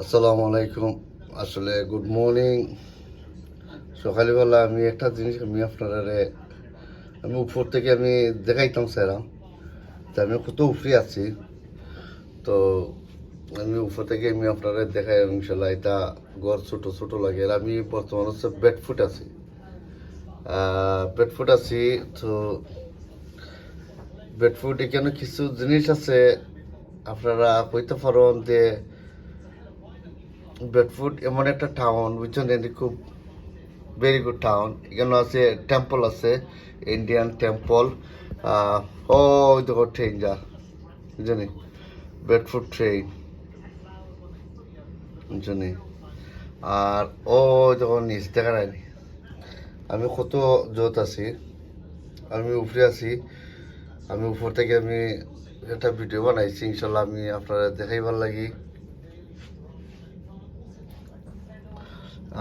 আসসালামু আলাইকুম। আসলে গুড মর্নিং। সকালবেলা আমি একটা জিনিস আমি উপর থেকে আমি দেখাইতাম স্যারাম যে আমি কত উপরে আছি। তো আমি উপর থেকে আমি আপনারা দেখাই ইনশাল্লাহ। এটা ঘর ছোট ছোট লাগে। আর আমি বর্তমান হচ্ছে বেডফুট আছি। বেডফুট আছি। তো বেডফুট এখানে কিছু জিনিস আছে আপনারা কইতে পারেন যে বেডফুট এমন একটা টাউন বুঝছেন, এটি খুব ভেরি গুড টাউন। এখানে আছে টেম্পল আছে, ইন্ডিয়ান টেম্পল। ও দেখো ট্রেন যা বুঝলি, বেডফুট ট্রেন বুঝলি। আর ও দেখো নিচ দেখা যায়নি। আমি কত জোত আছি, আমি উপরে আছি। আমি উপর থেকে আমি একটা ভিডিও বানাইছি, ইনশাল্লাহ আমি আপনারা দেখাইবার লাগি।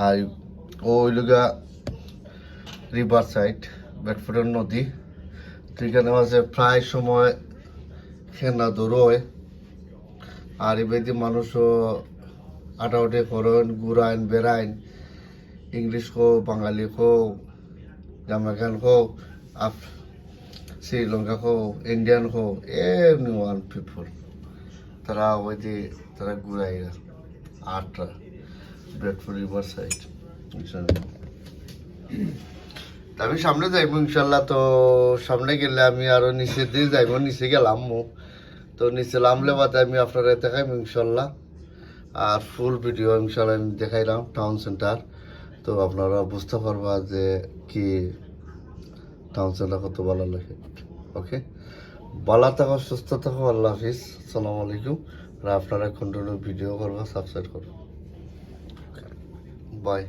আর ওই লগা রিভার সাইড বেডফোর্ডের নদী। তো এখানে মাঝে প্রায় সময় খেনা দৌড়োয়। আর এবারে মানুষও আটাউটে করেন, ঘুরাইন বেড়াইন। ইংলিশ হোক, বাঙালি হোক, জামাইকান হোক, শ্রীলঙ্কা হোক, ইন্ডিয়ান হোক, এমনি ওয়ান পিপল তারা ওই যে তারা ঘুরাই আটটা বেডফোর্ড রিভার সাইড। আমি সামনে যাইব ইনশাল্লাহ। তো সামনে গেলে আমি আরো নিচে দিয়ে যাইব, নিচে গেলাম তো নিচে নামলে বাদে আমি আপনারা দেখাইব ইনশাল্লাহ। আর ফুল ভিডিও ইনশাল্লাহ আমি দেখাইলাম টাউন সেন্টার। তো আপনারা বুঝতে পারবা যে কি টাউন সেন্টার কত ভালো লাগে। ওকে, ভালো থাকো, সুস্থ থাকো, আল্লাহ হাফিজ, আসসালামু আলাইকুম। আর আপনারা কন্টিনিউ ভিডিও করবা, সাবস্ক্রাইব করবো। বাই।